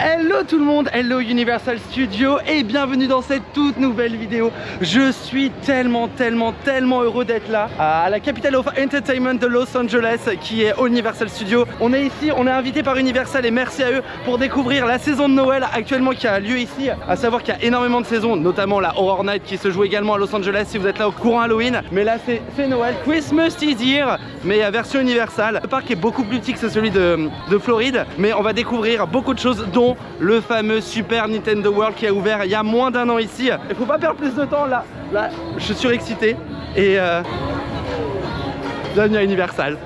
Hello tout le monde, hello Universal Studios et bienvenue dans cette toute nouvelle vidéo. Je suis tellement heureux d'être là à la Capital of Entertainment de Los Angeles qui est Universal Studios. On est ici, on est invité par Universal et merci à eux pour découvrir la saison de Noël actuellement qui a lieu ici. À savoir qu'il y a énormément de saisons, notamment la Horror Night qui se joue également à Los Angeles si vous êtes là au courant Halloween. Mais là c'est Noël, Christmas is here, mais version Universal. Le parc est beaucoup plus petit que celui de Floride, mais on va découvrir beaucoup de choses dont le fameux Super Nintendo World qui a ouvert il y a moins d'un an ici. Il faut pas perdre plus de temps là je suis surexcité et bienvenue à Universal.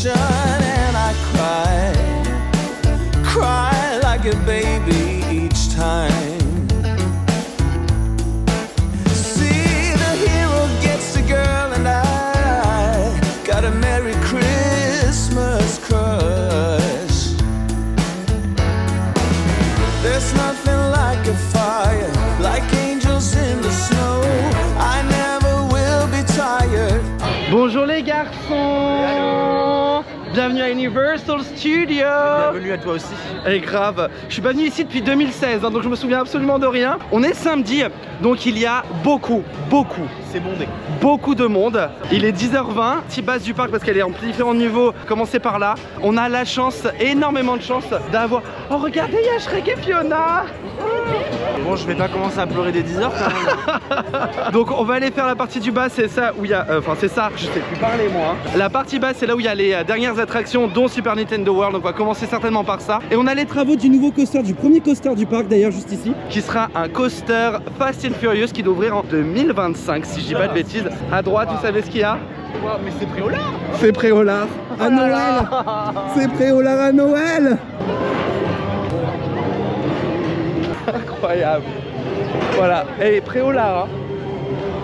And I cry like a baby each time. See, the hero gets the girl and I got a Merry Christmas crush. There's nothing like a fire, like angels in the snow. I never will be tired. Bonjour les garçons. Bienvenue à Universal Studios. Bienvenue à toi aussi. Et grave, je suis pas venu ici depuis 2016 hein, donc je me souviens absolument de rien. On est samedi, donc il y a beaucoup c'est bondé. Beaucoup de monde. Il est 10h20, petite base du parc parce qu'elle est en différents niveaux. Commencez par là. On a la chance, énormément de chance d'avoir... Oh regardez, il y a Shrek et Fiona. Bon, je vais pas commencer à pleurer des 10 heures quand même. Donc on va aller faire la partie du bas, c'est ça où il y a... Enfin c'est ça, je sais plus parler moi. La partie basse c'est là où il y a les dernières attractions dont Super Nintendo World. Donc on va commencer certainement par ça. Et on a les travaux du nouveau coaster, du premier coaster du parc d'ailleurs juste ici, qui sera un coaster Fast and Furious qui doit ouvrir en 2025 si je dis pas de bêtises. À droite vous savez ce qu'il y a? Wow, mais c'est Préolard. C'est Préolard à Noël. C'est Préolard à Noël. Incroyable. Voilà, et Préolard hein.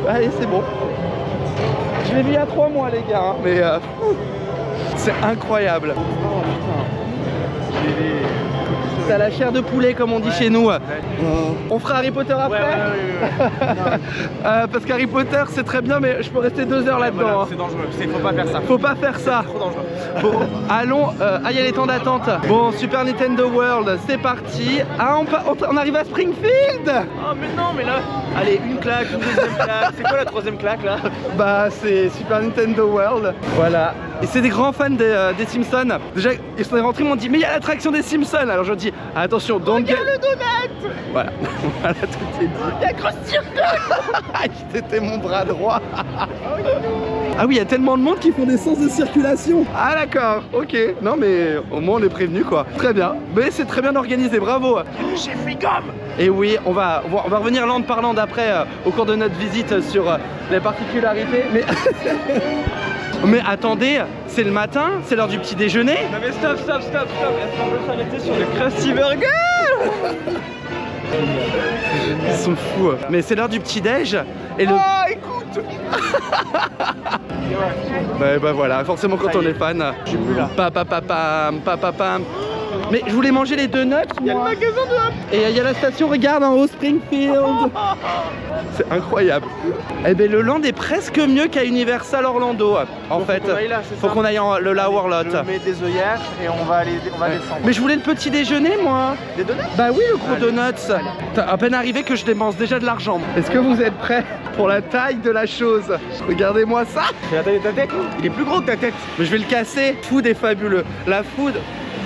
Allez c'est bon. Je l'ai vu il y a 3 mois les gars hein. Mais c'est incroyable. Oh putain. T'as la chair de poulet comme on dit chez nous. On fera Harry Potter après parce qu'Harry Potter c'est très bien mais je peux rester 2 heures là-dedans voilà, hein. c'est dangereux, faut pas faire ça. Faut pas faire ça. Trop dangereux. Bon, allons, il y a les temps d'attente. Bon, Super Nintendo World, c'est parti. Ah, on arrive à Springfield. Oh mais non, mais là, allez, une claque, une deuxième claque. C'est quoi la troisième claque là? Bah, c'est Super Nintendo World. Voilà. Et c'est des grands fans des Simpsons. Déjà, ils sont rentrés, ils m'ont dit, mais il y a l'attraction des Simpsons. Alors je dis, attention, don't get... le donut. Voilà, voilà, tout est dit. Il y a grosse circuit. C'était mon bras droit. Ah oui, il y a tellement de monde qui font des sens de circulation. Ah d'accord, ok. Non mais au moins on est prévenu quoi. Très bien. Mais c'est très bien organisé, bravo. Chef Rigom. Et oui, on va revenir land par land après au cours de notre visite sur les particularités. Mais attendez, c'est le matin, c'est l'heure du petit déjeuner. Non mais stop. Est-ce qu'on peut s'arrêter sur le Krusty Burger? Ils sont fous. Mais c'est l'heure du petit déj. Et le... Oh écoute. Bah voilà, forcément quand on est fan. Je suis plus là. Papapam. Mais je voulais manger les donuts. Il y a le magasin de Hop. Et il y a la station, regarde en haut, Springfield. C'est incroyable. Eh ben le land est presque mieux qu'à Universal Orlando. En fait, faut qu'on aille en le Lower Lot. Je mets des œillères et on va descendre. Mais je voulais le petit déjeuner moi. Des donuts? Bah oui, le gros donuts. T'as à peine arrivé que je dépense déjà de l'argent. Est-ce que vous êtes prêts pour la taille de la chose? Regardez-moi ça. C'est la taille de ta tête. Il est plus gros que ta tête. Mais je vais le casser. Food est fabuleux. La food,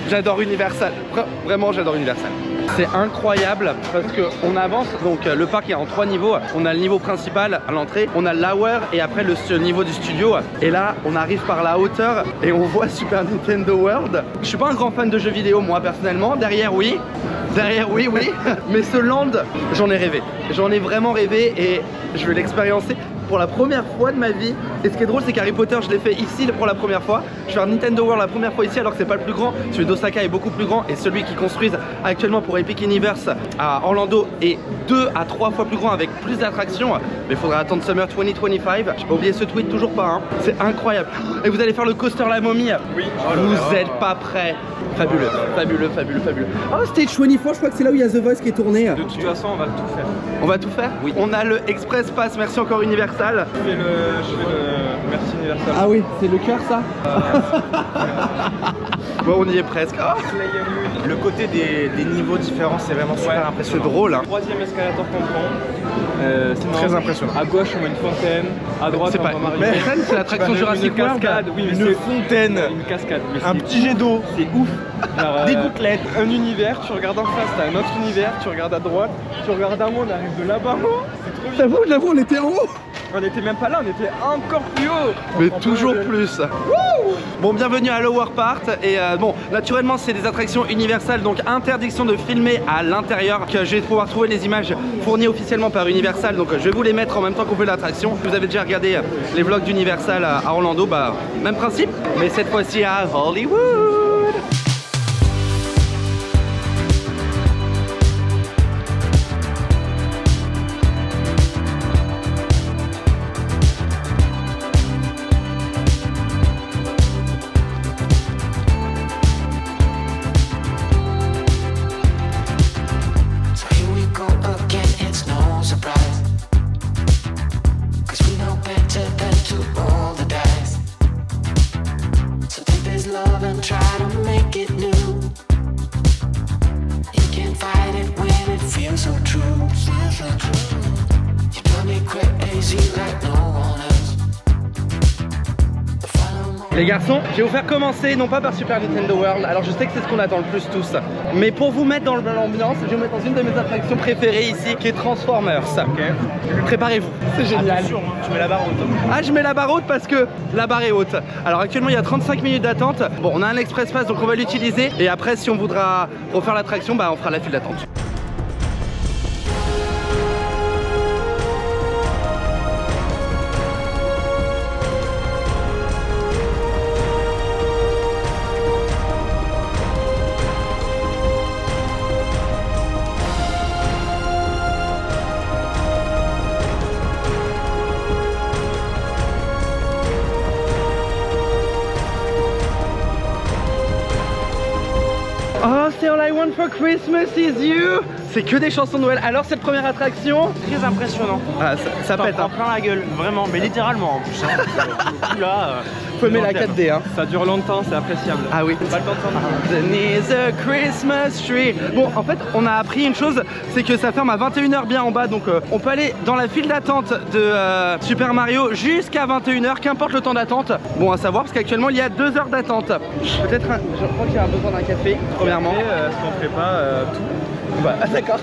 j'adore Universal. Vraiment, j'adore Universal. C'est incroyable parce qu'on avance, donc le parc est en 3 niveaux. On a le niveau principal à l'entrée, on a le lower et après le niveau du studio. Et là, on arrive par la hauteur et on voit Super Nintendo World. Je suis pas un grand fan de jeux vidéo moi personnellement, derrière oui. Mais ce land, j'en ai rêvé. J'en ai vraiment rêvé et je vais l'expériencer pour la première fois de ma vie. Et ce qui est drôle, c'est qu'Harry Potter, je l'ai fait ici pour la première fois. Je vais faire Nintendo World la première fois ici, alors que c'est pas le plus grand. Celui d'Osaka est beaucoup plus grand, et celui qu'ils construisent actuellement pour Epic Universe à Orlando est 2 à 3 fois plus grand avec plus d'attractions. Mais il faudra attendre Summer 2025. J'ai pas oublié ce tweet, toujours pas, hein. C'est incroyable. Et vous allez faire le coaster La Momie. Oui. Vous êtes pas prêts. Fabuleux, fabuleux, fabuleux, fabuleux. Oh, Stage 24, je crois que c'est là où il y a The Voice qui est tourné. De toute façon, on va tout faire. On va tout faire? Oui. On a le Express Pass, merci encore Universal. Je fais le merci Universal. Ah oui, c'est le cœur ça. Bon, on y est presque. Oh. Le côté des niveaux différents, c'est vraiment super impressionnant. C'est drôle, hein. Troisième escalator qu'on prend. C'est très impressionnant. À gauche, on voit une fontaine. À droite, c'est on pas... voit Mario. Mais c'est l'attraction Jurassic World. Cascade, oui, mais une fontaine. Une cascade. Un petit jet d'eau. C'est ouf. Genre, des gouttelettes. Un univers, tu regardes en face, t'as un autre univers, tu regardes à droite, tu regardes en haut, on arrive de là-bas. C'est trop bien. J'avoue, on était en haut. On était même pas là, on était encore plus haut. Mais toujours plus. Bon, bienvenue à Lower Part. Et bon, naturellement, c'est des attractions Universal, donc interdiction de filmer à l'intérieur. Que je vais pouvoir trouver les images fournies officiellement par Universal. Donc, je vais vous les mettre en même temps qu'on fait l'attraction. Vous avez déjà regardé les vlogs d'Universal à Orlando, bah, même principe. Mais cette fois-ci à Hollywood. Les garçons, je vais vous faire commencer, non pas par Super Nintendo World, alors je sais que c'est ce qu'on attend le plus tous, mais pour vous mettre dans l'ambiance, je vais vous mettre dans une de mes attractions préférées ici, qui est Transformers. Ok. Préparez-vous, c'est génial. Attention, hein, tu mets la barre haute. Ah, je mets la barre haute parce que la barre est haute. Alors actuellement, il y a 35 minutes d'attente. Bon, on a un Express Pass, donc on va l'utiliser. Et après, si on voudra refaire l'attraction, bah on fera la file d'attente. Oh, c'est All I Want for Christmas is You. C'est que des chansons de Noël. Alors cette première attraction, Très impressionnant. ah, ça pète, hein. Plein la gueule, vraiment, mais littéralement en plus. Hein. Là, Faut aimer la 4D, hein. Ça dure longtemps, c'est appréciable. Ah oui. Pas le temps de s'en There is a Christmas tree. Bon, en fait, on a appris une chose, c'est que ça ferme à 21 h bien en bas, donc on peut aller dans la file d'attente de Super Mario jusqu'à 21 h, qu'importe le temps d'attente. Bon, à savoir, parce qu'actuellement, il y a 2 heures d'attente. Peut-être, je crois qu'il y a besoin d'un café, premièrement. Est-ce qu'on ferait pas tout? Bah, d'accord.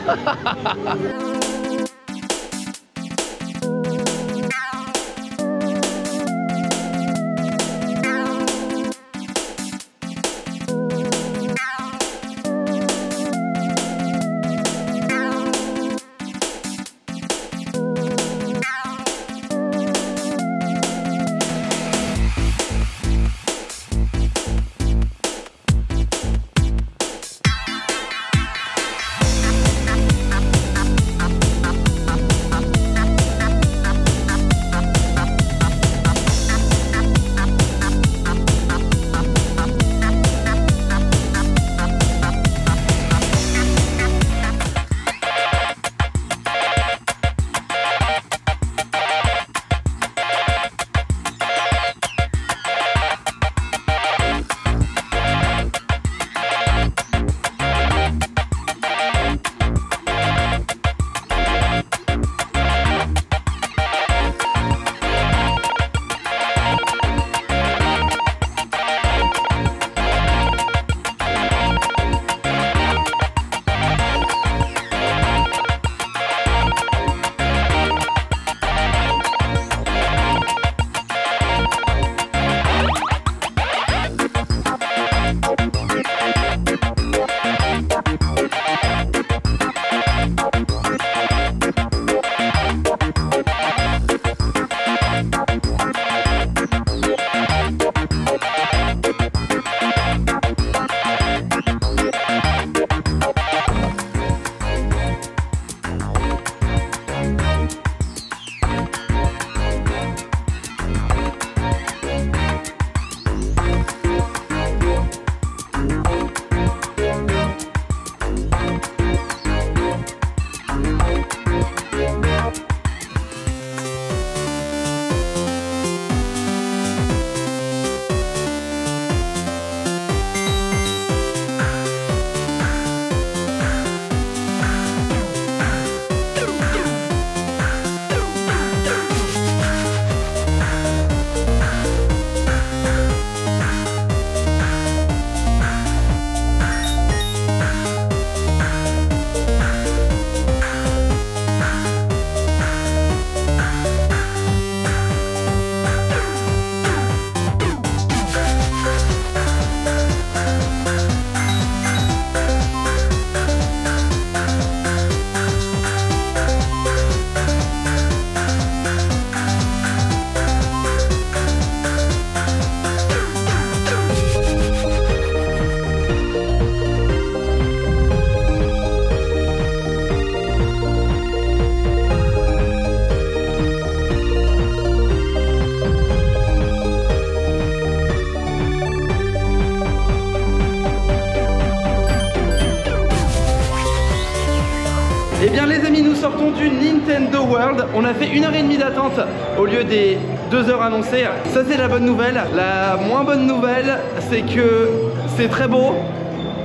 Eh bien les amis, nous sortons du Nintendo World. On a fait 1h30 d'attente au lieu des 2 heures annoncées. Ça c'est la bonne nouvelle. La moins bonne nouvelle, c'est que c'est très beau.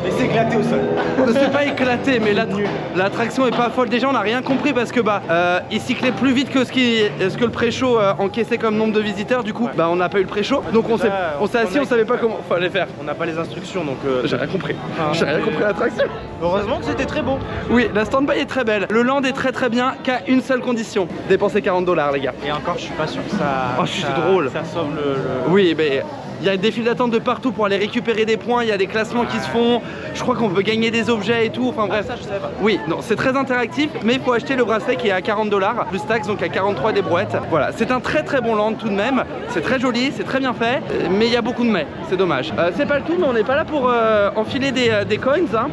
Et c'est éclaté au sol. C'est pas éclaté, mais l'attraction est pas folle. Déjà, on n'a rien compris parce que il cyclait plus vite que ce que le pré-show encaissait comme nombre de visiteurs. Du coup, on n'a pas eu le pré-show. Donc on s'est assis, on savait pas comment fallait faire. On n'a pas les instructions, donc j'ai rien compris. J'ai rien compris à l'attraction. Heureusement que c'était très beau. Oui, la stand-by est très belle. Le land est très très bien, qu'à une seule condition. Dépenser 40 $, les gars. Et encore, je suis pas sûr que ça. Oh, c'est drôle. Ça sauve le. Oui, mais. Il y a des files d'attente de partout pour aller récupérer des points, il y a des classements qui se font, je crois qu'on peut gagner des objets et tout, enfin bref. Ça je savais pas. Oui, non, c'est très interactif, mais il faut acheter le bracelet qui est à 40 $, plus taxe, donc à 43 des brouettes. Voilà, c'est un très très bon land tout de même, c'est très joli, c'est très bien fait, mais il y a beaucoup de mais, c'est dommage. C'est pas le tout, mais on n'est pas là pour enfiler des coins, hein.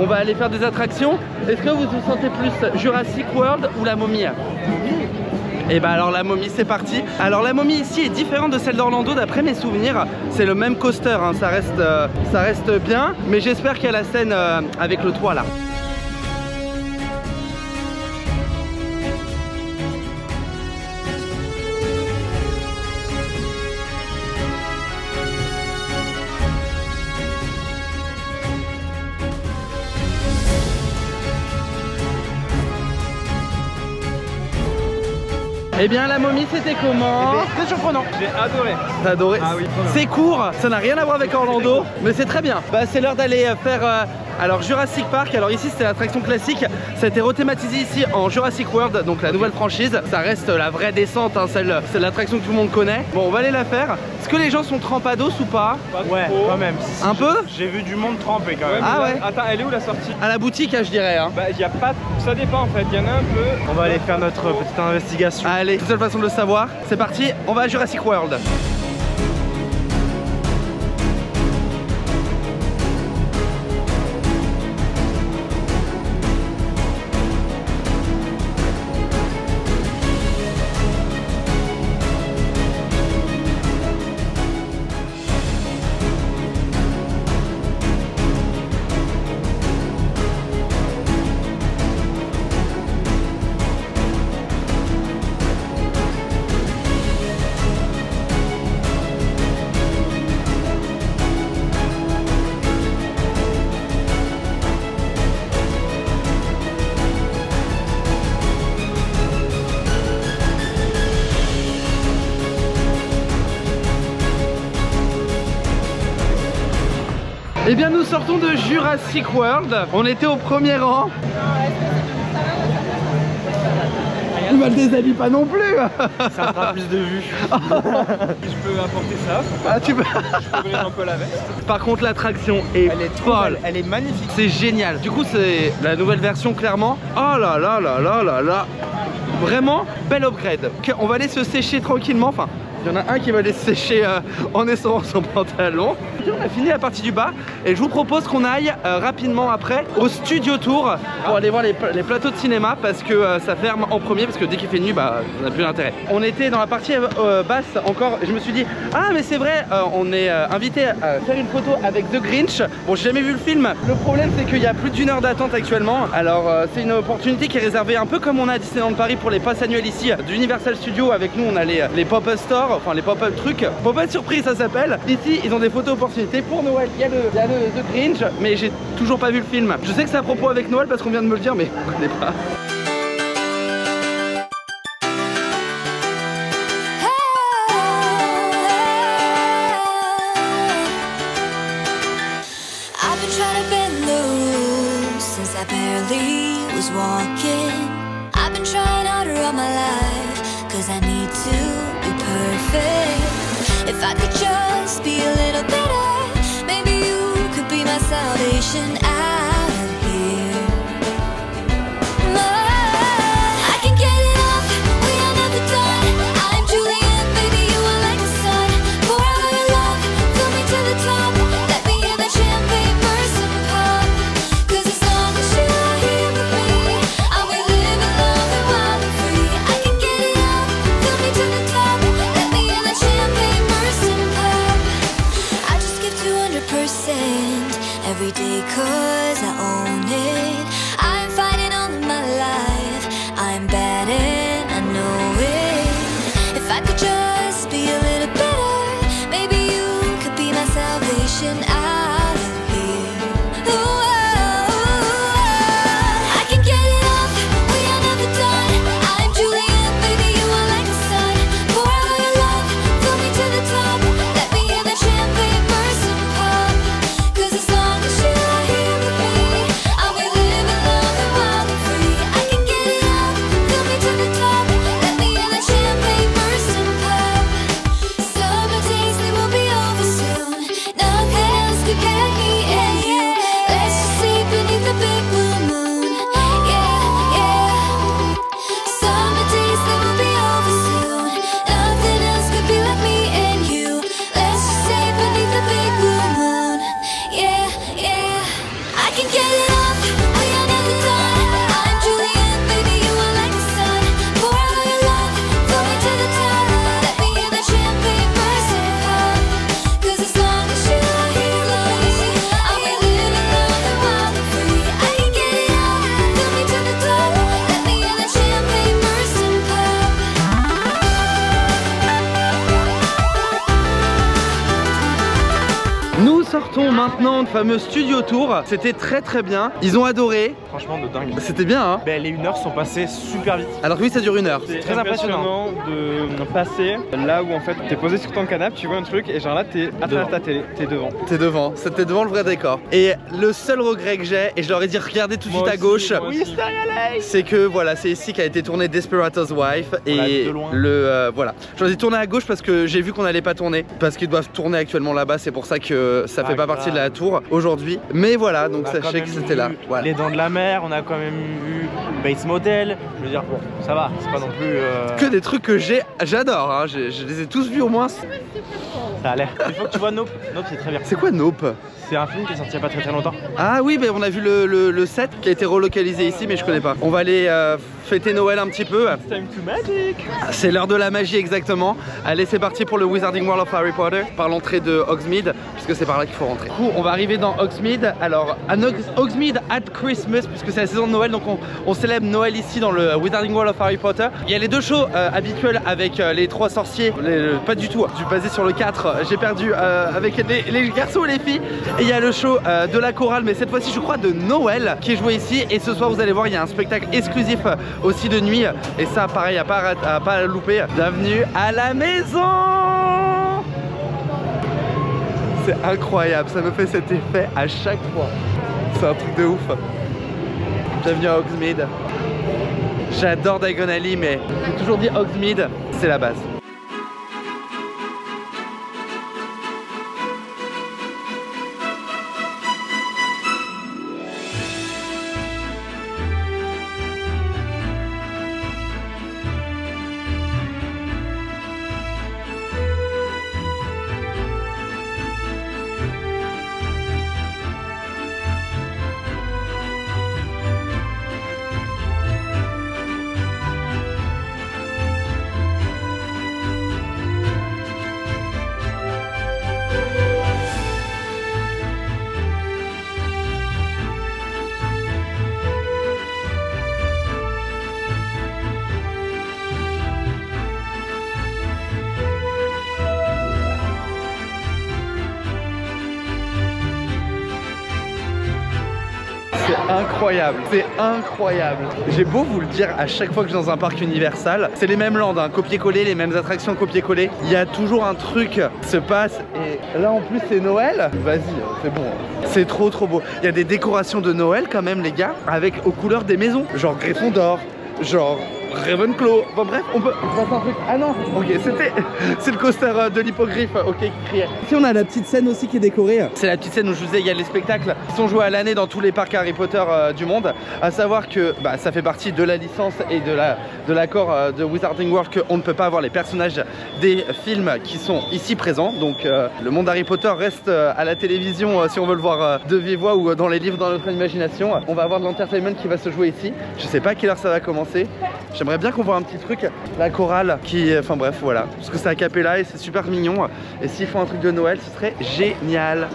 On va aller faire des attractions. Est-ce que vous vous sentez plus Jurassic World ou la momie? Et bah alors la momie, c'est parti. Alors la momie ici est différente de celle d'Orlando d'après mes souvenirs. C'est le même coaster, hein. Ça reste bien, mais j'espère qu'il y a la scène avec le toit là. Eh bien la momie c'était comment? C'est surprenant, j'ai adoré. T'as adoré? Ah oui. C'est court, ça n'a rien à voir avec Orlando, mais c'est très bien. Bah c'est l'heure d'aller faire alors Jurassic Park. Alors ici c'était l'attraction classique, ça a été rethématisé ici en Jurassic World, donc la nouvelle franchise. Ça reste la vraie descente, hein, c'est l'attraction que tout le monde connaît. Bon, on va aller la faire. Est-ce que les gens sont trempados ou pas? Ouais, quand même. Un peu? J'ai vu du monde trempé quand même. Ah ouais. Attends, elle est où la sortie? À la boutique, hein, je dirais. Hein. Bah y a pas, ça dépend en fait. Il y en a un peu. On va aller faire notre petite investigation. Allez, c'est la seule façon de le savoir. C'est parti, on va à Jurassic World. Eh bien nous sortons de Jurassic World. On était au premier rang. Il ne déshabille pas non plus. Ça fera plus de vues. Je peux apporter ça. Ah, tu peux. Je peux ouvrir un peu la veste. Par contre l'attraction est folle. Elle est magnifique. C'est génial. Du coup c'est la nouvelle version clairement. Oh là là là là là là. Vraiment bel upgrade. On va aller se sécher tranquillement. Enfin, il y en a un qui va aller se sécher en essorant son pantalon. On a fini la partie du bas et je vous propose qu'on aille rapidement après au studio tour pour aller voir les plateaux de cinéma parce que ça ferme en premier parce que dès qu'il fait nuit on n'a plus d'intérêt. On était dans la partie basse encore et je me suis dit ah mais c'est vrai on est invité à faire une photo avec The Grinch. Bon j'ai jamais vu le film. Le problème c'est qu'il y a plus d'1 heure d'attente actuellement. Alors c'est une opportunité qui est réservée un peu comme on a à Disneyland Paris pour les passes annuelles ici d'Universal Studios. Avec nous on a les pop-up stores, enfin les pop-up trucs. Pop-up surprise ça s'appelle. Ici ils ont des photos opportunités pour Noël. Il y a le The Grinch mais j'ai toujours pas vu le film. Je sais que c'est à propos avec Noël parce qu'on vient de me le dire mais on connaît pas. I barely was walking. I've been trying harder all my life, cause I need to be perfect. If I could just be a little better, maybe you could be my salvation out of here. I can get it off, we are never done. I'm Julian, baby, you are like the sun. Pour out your love, fill me to the top. Let me hear that champagne burst and pop. Cause as long as you are here with me, I'll be living long and wild and free. I can get it off, fill me to the top. Let me hear that champagne burst and pop. I just give 200% every day cause I own it. I'm fighting all of my life. bon, maintenant, le fameux studio tour, c'était très très bien. Ils ont adoré. Franchement, de dingue. C'était bien, hein. Ben, les 1 heure sont passées super vite. Alors que oui, ça dure 1 heure. C'est Très impressionnant. de passer là où en fait t'es posé sur ton canapé, tu vois un truc et genre là t'es à travers ta télé, t'es devant. T'es devant, c'était devant le vrai décor. Et le seul regret que j'ai, et je leur ai dit regardez tout de suite à gauche, c'est que voilà, c'est ici qu'a été tourné Desperados Wife. Et de loin. voilà. J'en ai tourné à gauche parce que j'ai vu qu'on n'allait pas tourner. Parce qu'ils doivent tourner actuellement là-bas, c'est pour ça que ça fait pas partie de la tour aujourd'hui. Mais voilà, donc sachez que c'était là. Voilà. Les Dents de la Mer, on a quand même vu Bates Motel. Je veux dire, bon, ça va, c'est pas non plus. Que des trucs que j'adore, hein. Je les ai tous vus au moins. Ça a l'air. Il faut que tu vois Nope. Nope, c'est très bien. C'est quoi Nope? C'est un film qui est sorti il y a pas très longtemps. Ah oui, mais on a vu le set qui a été relocalisé ici, mais je connais pas. On va aller fêter Noël un petit peu. It's time to magic. C'est l'heure de la magie exactement. Allez, c'est parti pour le Wizarding World of Harry Potter par l'entrée de Hogsmeade, puisque c'est par là qu'il faut rentrer. Du coup, on va arriver dans Hogsmeade. Alors, à Hogsmeade at Christmas, puisque c'est la saison de Noël, donc on célèbre Noël ici dans le Wizarding World of Harry Potter. Il y a les 2 shows habituels avec les 3 sorciers, pas du tout, je suis basé sur le 4, j'ai perdu avec les garçons et les filles. Et il y a le show de la chorale, mais cette fois-ci je crois de Noël, qui est joué ici. Et ce soir vous allez voir, il y a un spectacle exclusif aussi de nuit. Et ça pareil, à pas louper. Bienvenue à la maison. C'est incroyable, ça me fait cet effet à chaque fois. C'est un truc de ouf. Bienvenue à Hogsmeade. J'adore Diagon Alley, mais j'ai toujours dit Hogsmeade, c'est la base. C'est incroyable, c'est incroyable. J'ai beau vous le dire à chaque fois que je suis dans un parc Universal, c'est les mêmes landes, hein, copier-coller, les mêmes attractions copier-coller. Il y a toujours un truc qui se passe et là en plus c'est Noël. Vas-y, c'est bon. C'est trop beau. Il y a des décorations de Noël quand même les gars, avec aux couleurs des maisons, genre Gryffondor, genre Ravenclaw. Bon bref, on peut passer un truc. Ah non, ok, c'est le coaster de l'hippogriffe, ok, qui criait. Ici on a la petite scène aussi qui est décorée. C'est la petite scène où je vous disais, il y a les spectacles qui sont joués à l'année dans tous les parcs Harry Potter du monde. À savoir que ça fait partie de la licence et de l'accord de Wizarding World qu'on ne peut pas avoir les personnages des films qui sont ici présents. Donc le monde Harry Potter reste à la télévision si on veut le voir de vive voix ou dans les livres dans notre imagination. On va avoir de l'entertainment qui va se jouer ici. Je sais pas à quelle heure ça va commencer. J'aimerais bien qu'on voit un petit truc, la chorale qui, enfin bref voilà, parce que c'est a cappella et c'est super mignon. Et s'ils font un truc de Noël, ce serait génial.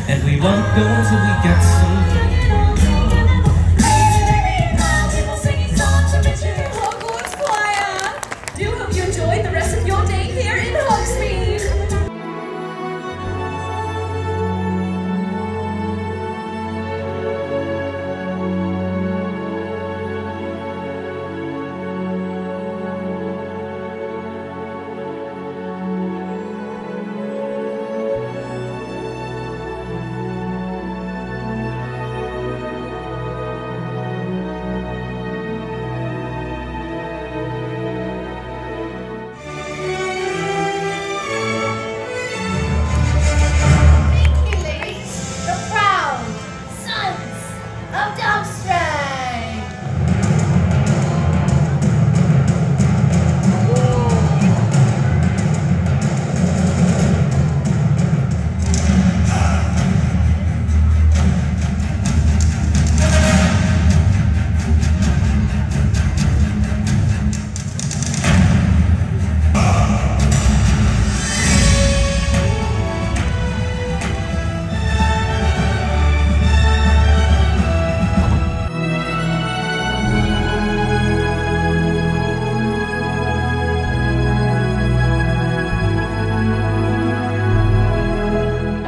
And we won't go till we get some.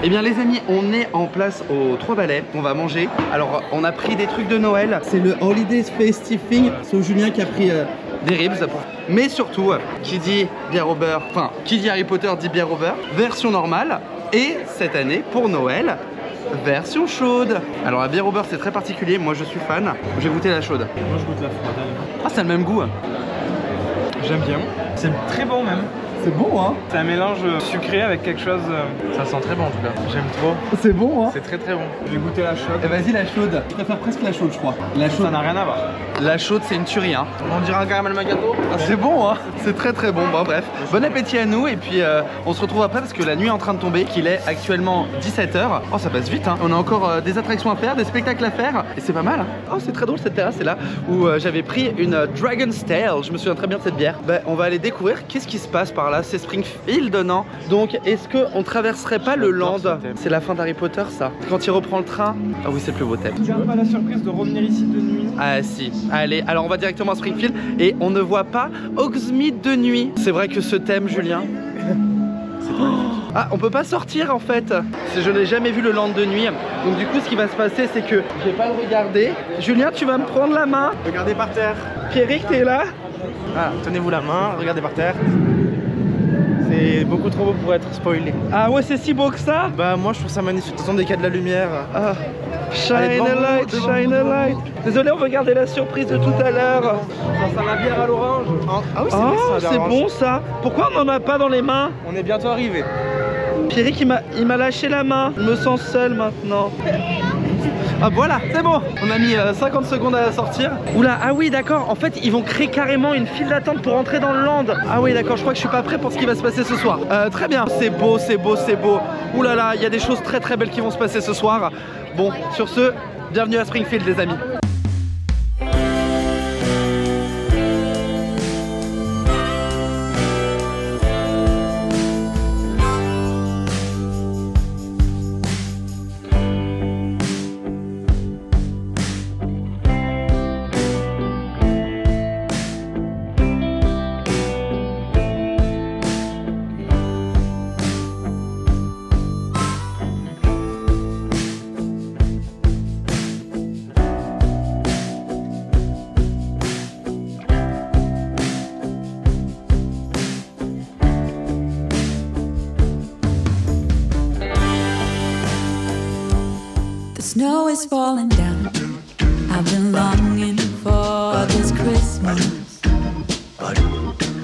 Eh bien les amis, on est en place aux 3 Balais, on va manger. Alors on a pris des trucs de Noël, c'est le Holiday Festive Thing, c'est Julien qui a pris des ribs. Mais surtout, qui dit bière au beurre, enfin qui dit Harry Potter dit bière au beurre, version normale. Et cette année, pour Noël, version chaude. Alors la bière au beurre c'est très particulier, moi je suis fan. J'ai goûté la chaude. Moi je goûte la froide. Ah c'est le même goût. J'aime bien. C'est très bon même. C'est bon hein. C'est un mélange sucré avec quelque chose. Ça sent très bon en tout cas. J'aime trop. C'est bon hein. C'est très très bon. Je vais goûter la chaude. Et vas-y la chaude. Je préfère presque la chaude je crois. La chaude. Ça n'a rien à voir. La chaude c'est une tuerie hein. On dirait un caramel macchiato. Ah, c'est bon hein. C'est très très bon. Bon bref. Bon appétit à nous et puis on se retrouve après parce que la nuit est en train de tomber, qu'il est actuellement 17 h. Oh ça passe vite hein. On a encore des attractions à faire, des spectacles à faire et c'est pas mal hein. Oh c'est très drôle cette terrasse, c'est là où j'avais pris une Dragon's Tail. Je me souviens très bien de cette bière. Ben, on va aller découvrir qu'est-ce qui se passe par là. C'est Springfield non. Donc est-ce qu'on traverserait pas le land? C'est la fin d'Harry Potter ça. Quand il reprend le train. Ah oui c'est le plus beau thème. Tu gardes pas la surprise de revenir ici de nuit? Ah si, allez, alors on va directement à Springfield et on ne voit pas Hogsmeade de nuit. C'est vrai que ce thème Julien. Ah on peut pas sortir en fait. Je n'ai jamais vu le land de nuit. Donc du coup ce qui va se passer c'est que je vais pas le regarder. Julien tu vas me prendre la main. Regardez par terre. Pierrick t'es là? Ah, tenez-vous la main, regardez par terre. C'est beaucoup trop beau pour être spoilé. Ah ouais c'est si beau que ça? Bah moi je trouve ça magnifique, attendez qu'il y a de la lumière. Ah. Shine Allez, devant a light, vous, shine a light. Désolé on va garder la surprise de tout à l'heure. Ça sent la bière à l'orange. Ah oui c'est Oh vrai, ça, c'est bon ça. Pourquoi on n'en a pas dans les mains? On est bientôt arrivé. Pierrick il m'a lâché la main. Je me sens seul maintenant. Ah voilà, c'est bon. On a mis 50 secondes à sortir. Oula, ah oui d'accord, en fait ils vont créer carrément une file d'attente pour entrer dans le land. Ah oui d'accord, je crois que je suis pas prêt pour ce qui va se passer ce soir. Très bien, c'est beau, c'est beau, c'est beau. Oula là, il y a des choses très très belles qui vont se passer ce soir. Bon, sur ce, bienvenue à Springfield les amis. Snow is falling down. I've been longing for this Christmas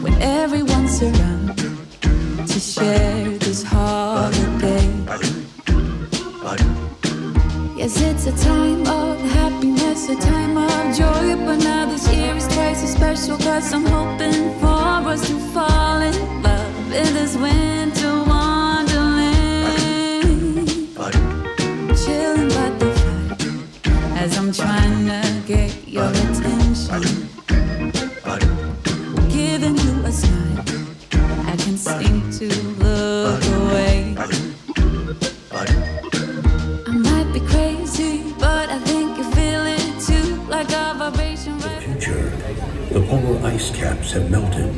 when everyone's around to share this holiday. Yes, it's a time of happiness, a time of joy, but now this year is twice as special 'cause I'm hoping for us to fall in love in this winter wonderland. Chilling by the fire as I'm trying to get your attention, giving you a smile I can't seem to look away. I might be crazy, but I think you feel it too, like a vibration right. Future, the polar ice caps have melted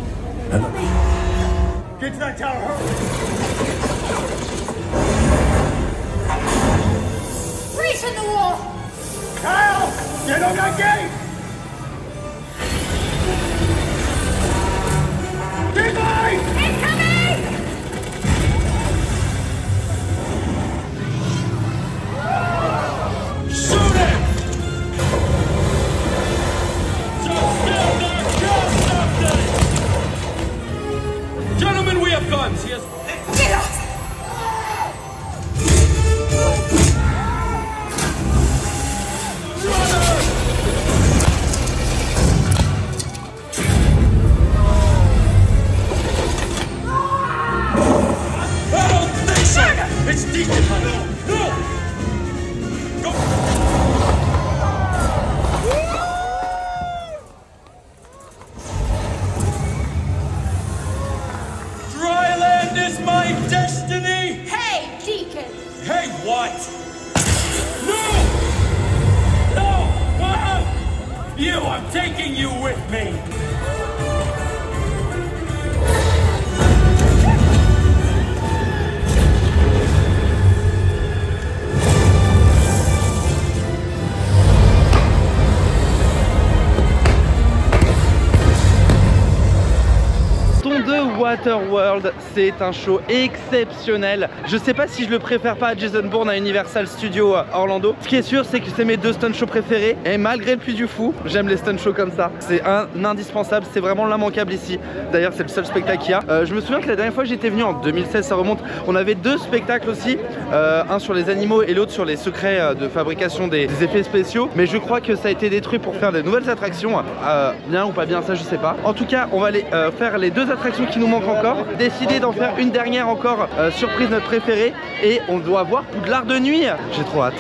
and Get to that tower! Breach in the wall! Kyle! Get on that gate! Get by! Incoming! Shoot it! Gentlemen, we have guns! Yes. Get off! Runner! I'm taking you with me. De Waterworld, c'est un show exceptionnel. Je sais pas si je le préfère pas à Jason Bourne à Universal Studios à Orlando. Ce qui est sûr, c'est que c'est mes deux stunt shows préférés. Et malgré le Puy du Fou, j'aime les stunt shows comme ça. C'est un indispensable, c'est vraiment l'immanquable ici. D'ailleurs, c'est le seul spectacle qu'il y a. Je me souviens que la dernière fois que j'étais venu en 2016, ça remonte, on avait deux spectacles aussi. Un sur les animaux et l'autre sur les secrets de fabrication des effets spéciaux. Mais je crois que ça a été détruit pour faire des nouvelles attractions. Bien ou pas bien, ça je sais pas. En tout cas, on va aller faire les deux attractions qui nous manquent encore, décider d'en faire une dernière encore, surprise notre préférée, et on doit voir Poudlard de nuit. J'ai trop hâte.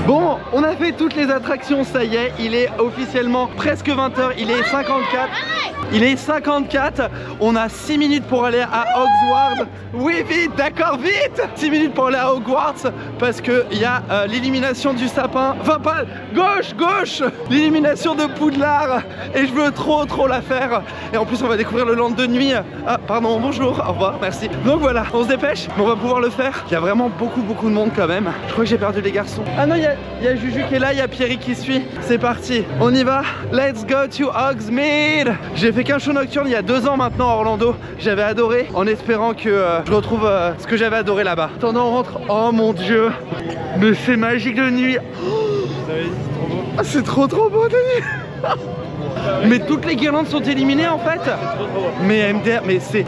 Bon, on a fait toutes les attractions, ça y est, il est officiellement presque 20h, il est 54. Il est 54, on a 6 minutes pour aller à Hogwarts. Oui, vite, d'accord, vite. 6 minutes pour aller à Hogwarts parce qu'il y a l'élimination du sapin. Enfin, pas, gauche, l'élimination de Poudlard. Et je veux trop la faire. Et en plus, on va découvrir le land de nuit. Ah, pardon, bonjour, au revoir, merci. Donc voilà, on se dépêche, mais on va pouvoir le faire. Il y a vraiment beaucoup de monde quand même. Je crois que j'ai perdu les garçons. Ah non, il y a Juju qui est là, il y a Pierry qui suit. C'est parti, on y va. Let's go to Hogsmeade. J'ai fait qu'un show nocturne il y a 2 ans maintenant à Orlando. J'avais adoré, en espérant que je retrouve ce que j'avais adoré là-bas. Attendant, on rentre. Oh mon dieu, mais c'est magique de nuit. Oh, c'est trop beau de nuit. Mais toutes les guirlandes sont éliminées en fait. Mais MDR, mais c'est...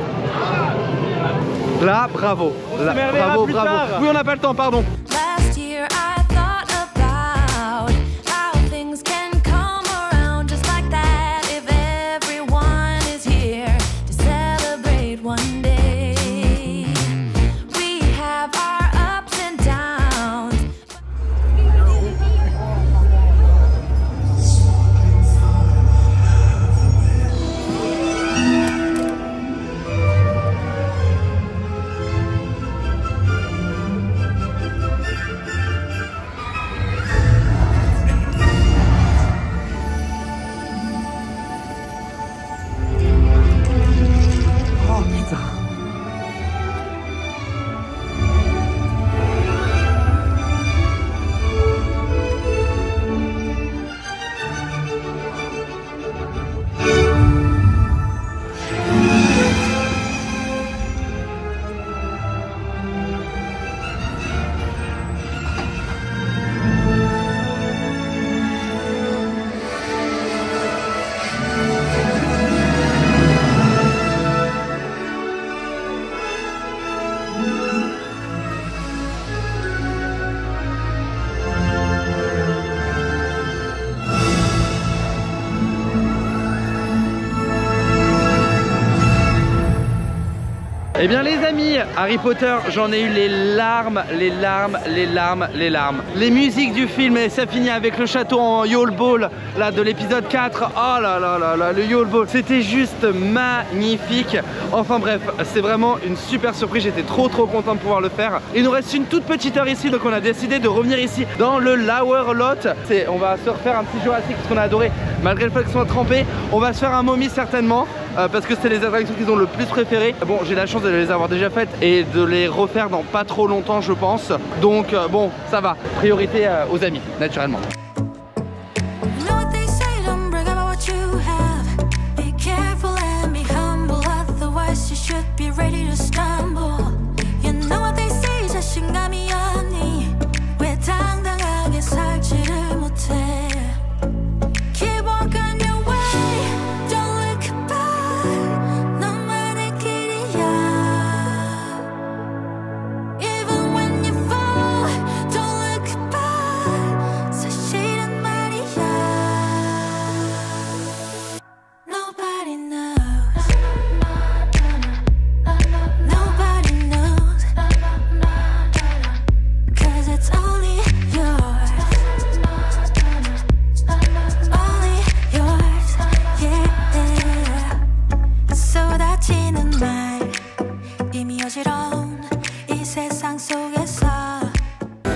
Là, bravo. Là, bravo. Oui, on n'a pas le temps, pardon. Last year I thought about how things can come around just like that if everyone is here to celebrate one day. We have our ups and downs. Eh bien les amis, Harry Potter, j'en ai eu les larmes. Les musiques du film, et ça finit avec le château en Yule Ball là de l'épisode 4. Oh là là, le Yule Ball, c'était juste magnifique. Enfin bref, c'est vraiment une super surprise, j'étais trop content de pouvoir le faire. Il nous reste une toute petite heure ici, donc on a décidé de revenir ici dans le Lower Lot. On va se refaire un petit Jurassic parce qu'on a adoré, malgré le fait qu'ils soient trempés. On va se faire un Mommy certainement. Parce que c'est les attractions qu'ils ont le plus préférées. Bon, j'ai la chance de les avoir déjà faites et de les refaire dans pas trop longtemps je pense. Donc bon, ça va. Priorité aux amis, naturellement.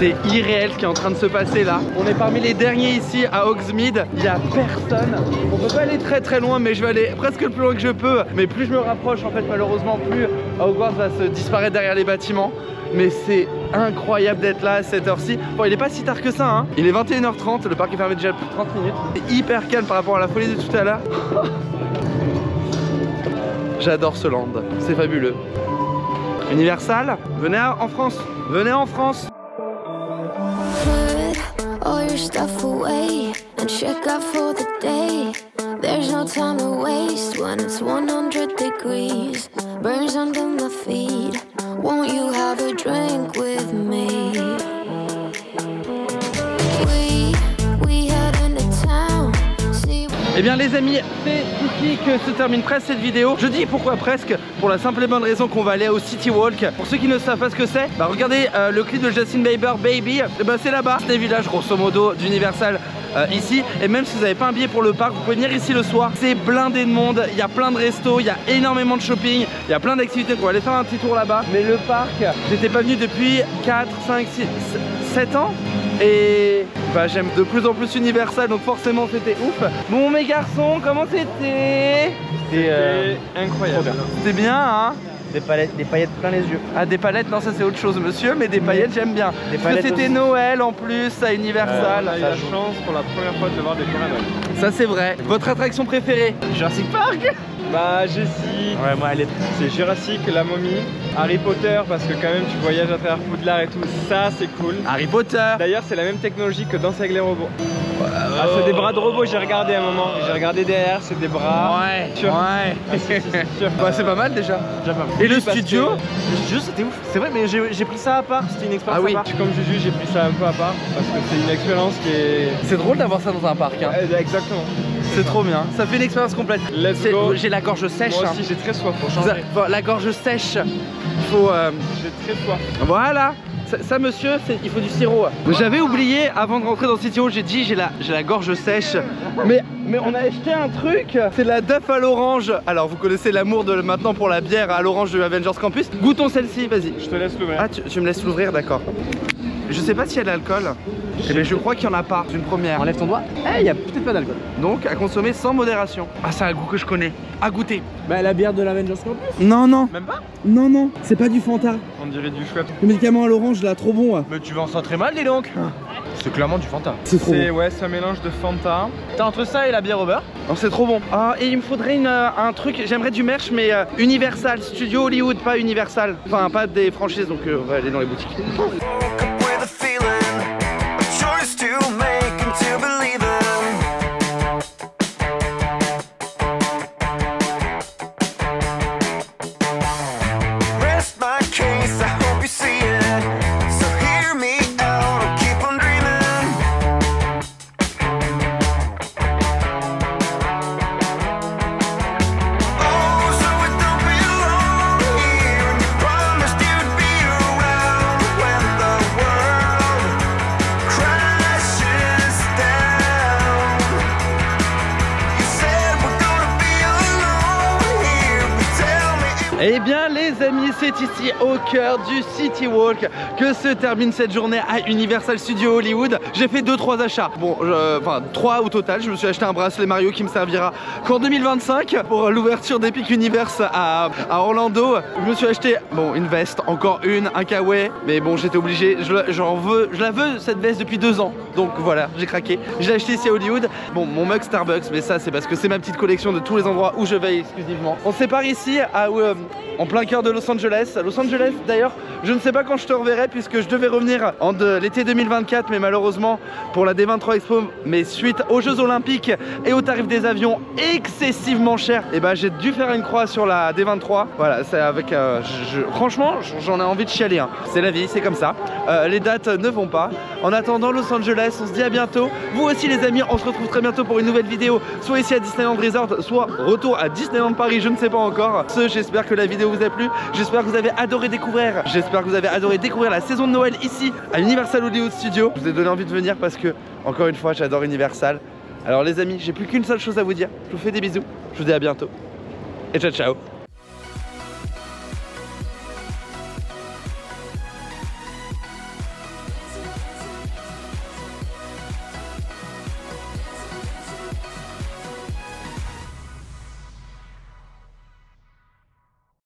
C'est irréel ce qui est en train de se passer là. On est parmi les derniers ici à Hogsmeade. Il n'y a personne. On peut pas aller très très loin, mais je vais aller presque le plus loin que je peux. Mais plus je me rapproche, en fait, malheureusement, plus Hogwarts va se disparaître derrière les bâtiments. Mais c'est incroyable d'être là à cette heure-ci. Bon, il est pas si tard que ça, hein. Il est 21h30, le parc est fermé déjà depuis 30 minutes. C'est hyper calme par rapport à la folie de tout à l'heure. J'adore ce land, c'est fabuleux. Universal, venez en France, venez en France. Put all your stuff away and check out for the day. There's no time to waste when it's 100 degrees. Burns under my feet. Won't you have a drink with me? We head into town. Eh bien les amis, c'est ici que se termine presque cette vidéo. Je dis pourquoi presque, pour la simple et bonne raison qu'on va aller au City Walk. Pour ceux qui ne savent pas ce que c'est, bah regardez le clip de Justin Bieber, Baby, et bah c'est là-bas, c'est les villages grosso modo d'Universal ici. Et même si vous n'avez pas un billet pour le parc, vous pouvez venir ici le soir. C'est blindé de monde, il y a plein de restos, il y a énormément de shopping, il y a plein d'activités. On va aller faire un petit tour là-bas. Mais le parc, j'étais pas venu depuis 4, 5, 6, 7 ans. Et bah, j'aime de plus en plus Universal, donc forcément c'était ouf. Bon mes garçons, comment c'était? C'était incroyable. C'était bien, hein? Des paillettes plein les yeux. Ah, des palettes, non ça c'est autre chose monsieur, mais des paillettes j'aime bien. Parce que c'était Noël en plus à Universal. On a eu la chance pour la première fois de voir des tours à Noël. Ça c'est vrai. Votre attraction préférée? Jurassic Park. Bah Jessie, Ouais, moi elle est... c'est Jurassic, la momie, Harry Potter parce que quand même tu voyages à travers Poudlard et tout, ça c'est cool. Harry Potter. D'ailleurs c'est la même technologie que Danse avec les robots. Ah, c'est des bras de robots, j'ai regardé à un moment, j'ai regardé derrière, c'est des bras. Ouais, Sûr. ouais. Ah, si, sûr. Bah c'est pas mal déjà. J'aime pas. Et le parce studio? Le studio c'était ouf. C'est vrai, mais j'ai pris ça à part. C'était une expérience Ah oui. à part. Je suis comme Juju, j'ai pris ça un peu à part parce que c'est une expérience qui est... C'est drôle d'avoir ça dans un parc, hein. Exactement. C'est trop bien. Ça fait une expérience complète. Let's go. J'ai la gorge sèche. Moi hein. aussi j'ai très soif pour Vous changer. a- bon, la gorge sèche. Il faut. J'ai très soif. Voilà. Ça monsieur, il faut du sirop. J'avais oublié avant de rentrer dans City Hall, j'ai dit j'ai la gorge sèche. Mais on a acheté un truc, c'est la Duff à l'orange. Alors vous connaissez l'amour de maintenant pour la bière à l'orange de Avengers Campus. Goûtons celle-ci, vas-y. Je te laisse l'ouvrir. Ah tu me laisses l'ouvrir, d'accord. Je sais pas s'il y a de l'alcool. Eh bien je crois qu'il n'y en a pas, d'une première. Enlève ton doigt. Eh, il y a peut-être pas d'alcool. Donc à consommer sans modération. Ah c'est un goût que je connais. À goûter. Bah la bière de l'Avengers Campus. Non non. Même pas? Non, c'est pas du Fanta. On dirait du chouette. Le médicament à l'orange là, trop bon. Mais tu vas en sentir très mal, dis donc. C'est clairement du Fanta. C'est trop C'est bon. ouais, c'est un mélange de Fanta. T'as entre ça et la bière au beurre. Oh, c'est trop bon. Ah, et il me faudrait un truc, j'aimerais du merch, mais Universal, Studio Hollywood, pas Universal. Enfin, pas des franchises, donc on va aller dans les boutiques. Woke up with a feeling, a choice to make and to believe in. Rest my case, I hope you see it. So hear me out, I'll keep on dreaming. Oh, so it don't belong here, and you promised you'd be around when the world crashes down. You said we're gonna be alone here, but tell me it Eh bien les amis, c'est ici au cœur du City Walk que se termine cette journée à Universal Studios Hollywood. J'ai fait 2-3 achats, bon, enfin 3 au total. Je me suis acheté un bracelet Mario qui me servira qu'en 2025 pour l'ouverture d'Epic Universe à Orlando. Je me suis acheté, bon, une veste, encore une, un kawaii, mais bon j'étais obligé, je la veux cette veste depuis 2 ans, donc voilà, j'ai craqué. Je l'ai acheté ici à Hollywood. Bon, mon mug Starbucks, mais ça c'est parce que c'est ma petite collection de tous les endroits où je vais exclusivement. On se sépare ici en plein cœur de Los Angeles. Los Angeles d'ailleurs, je ne sais pas quand je te reverrai puisque je devais revenir en l'été 2024, mais malheureusement pour la D23 Expo, mais suite aux Jeux Olympiques et au tarif des avions excessivement cher, et bah j'ai dû faire une croix sur la D23. Voilà, c'est avec franchement j'en ai envie de chialer, hein. C'est la vie, c'est comme ça. Les dates ne vont pas. En attendant Los Angeles, on se dit à bientôt. Vous aussi les amis, on se retrouve très bientôt pour une nouvelle vidéo, soit ici à Disneyland Resort, soit retour à Disneyland Paris, je ne sais pas encore. J'espère que la vidéo vous a plu, j'espère que vous avez adoré découvrir la saison de Noël ici à Universal Hollywood Studios. Je vous ai donné envie de venir parce que, encore une fois, j'adore Universal. Alors les amis, j'ai plus qu'une seule chose à vous dire. Je vous fais des bisous, je vous dis à bientôt et ciao ciao.